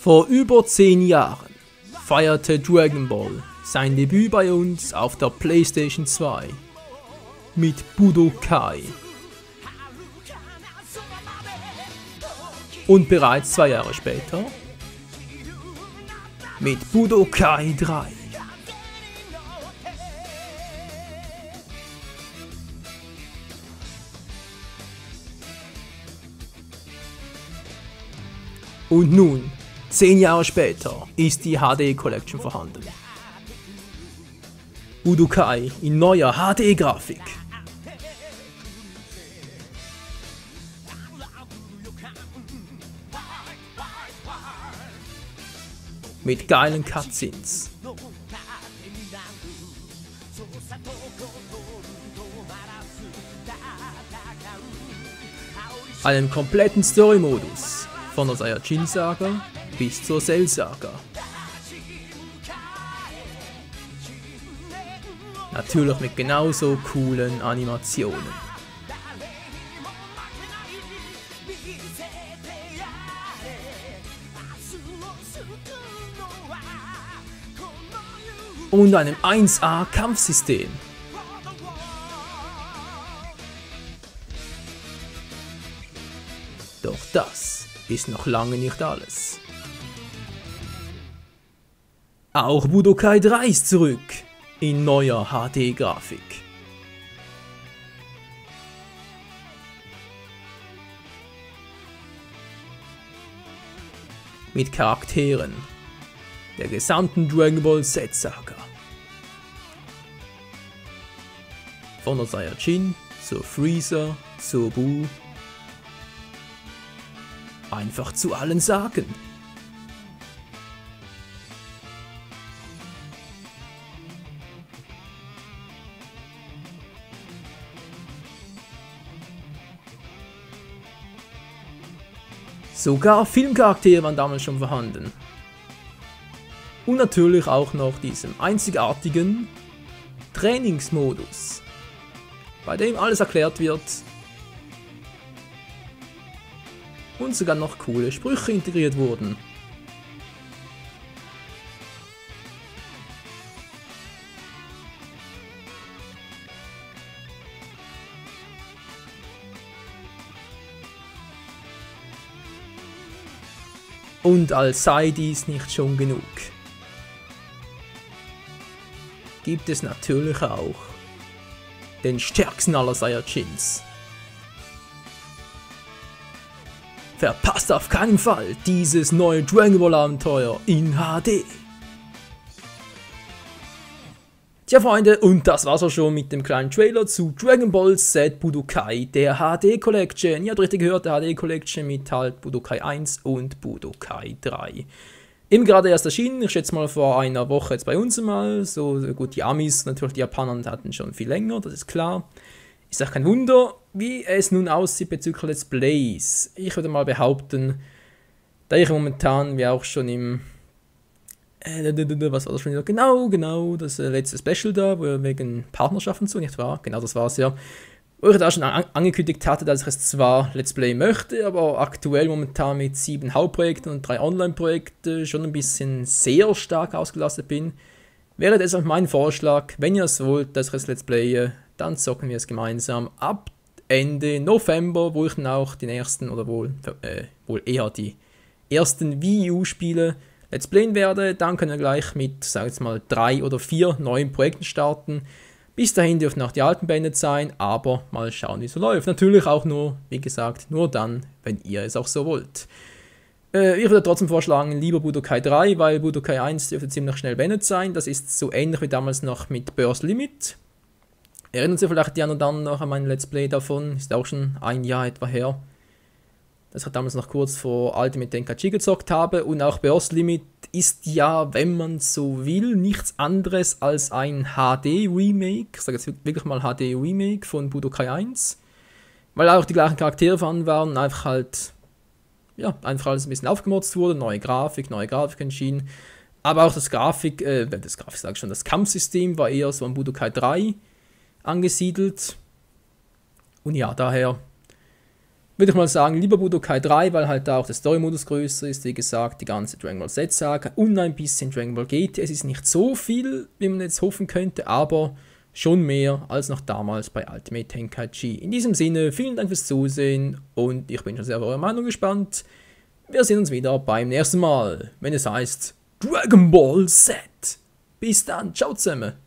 Vor über 10 Jahren feierte Dragon Ball sein Debüt bei uns auf der PlayStation 2 mit Budokai. Und bereits 2 Jahre später mit Budokai 3. Und nun, 10 Jahre später, ist die HD Collection vorhanden. Budokai in neuer HD-Grafik. Mit geilen Cutscenes. Einen kompletten Story-Modus. Von der Saiyajin-Saga bis zur Cell-Saga. Natürlich mit genauso coolen Animationen. Und einem 1A-Kampfsystem. Doch das ist noch lange nicht alles. Auch Budokai 3 ist zurück in neuer HD-Grafik. Mit Charakteren der gesamten Dragon Ball Z-Saga. Von der Saiyajin zur Freezer, zur Buu. Einfach zu allen Sagen. Sogar Filmcharaktere waren damals schon vorhanden. Und natürlich auch noch diesem einzigartigen Trainingsmodus, bei dem alles erklärt wird und sogar noch coole Sprüche integriert wurden. Und als sei dies nicht schon genug, gibt es natürlich auch den stärksten aller Saiyajins. Verpasst auf keinen Fall dieses neue Dragon Ball Abenteuer in HD. Tja Freunde, und das war's auch schon mit dem kleinen Trailer zu Dragon Ball Z Budokai, der HD Collection. Ihr habt richtig gehört, der HD Collection mit halt Budokai 1 und Budokai 3. Eben gerade erst erschienen, ich schätze mal vor einer Woche jetzt bei uns mal. So gut, die Amis, natürlich die Japaner hatten schon viel länger, das ist klar. Ist auch kein Wunder, wie es nun aussieht bezüglich Let's Plays. Ich würde mal behaupten, da ich momentan, wie auch schon im was war das schon wieder? Genau, das letzte Special da, wo wir wegen Partnerschaften zu, nicht wahr? Genau, das war es ja. Wo ich da schon angekündigt hatte, dass ich es zwar Let's Play möchte, aber aktuell momentan mit 7 Hauptprojekten und 3 Online-Projekten schon ein bisschen sehr stark ausgelastet bin, wäre deshalb mein Vorschlag, wenn ihr es wollt, dass ich es Let's Playe, dann zocken wir es gemeinsam ab Ende November, wo ich dann auch den ersten, oder wohl eher die ersten Wii U-Spiele Let's Playen werde. Dann können wir gleich mit, sag ich jetzt mal, 3 oder 4 neuen Projekten starten. Bis dahin dürfen auch die alten beendet sein, aber mal schauen, wie es so läuft. Natürlich auch nur, wie gesagt, nur dann, wenn ihr es auch so wollt. Ich würde trotzdem vorschlagen, lieber Budokai 3, weil Budokai 1 dürfte ziemlich schnell beendet sein. Das ist so ähnlich wie damals noch mit Burst Limit. Erinnern Sie vielleicht die anderen dann noch an mein Let's Play davon, ist auch schon ein Jahr etwa her. Das ich damals noch kurz vor Ultimate Tenkaichi gezockt habe. Und auch Burst Limit ist ja, wenn man so will, nichts anderes als ein HD-Remake. Ich sage jetzt wirklich mal HD-Remake von Budokai 1. Weil auch die gleichen Charaktere vorhanden waren und einfach halt, ja, einfach alles ein bisschen aufgemotzt wurde. Neue Grafik entschieden. Aber auch das das Kampfsystem war eher so an Budokai 3 angesiedelt. Und ja, daher würde ich mal sagen, lieber Budokai 3, weil halt da auch der Story-Modus größer ist, wie gesagt, die ganze Dragon Ball Z-Saga und ein bisschen Dragon Ball GT. Es ist nicht so viel, wie man jetzt hoffen könnte, aber schon mehr als noch damals bei Ultimate Tenkaichi. In diesem Sinne, vielen Dank fürs Zusehen und ich bin schon sehr auf eure Meinung gespannt. Wir sehen uns wieder beim nächsten Mal, wenn es heißt Dragon Ball Z. Bis dann, ciao zusammen.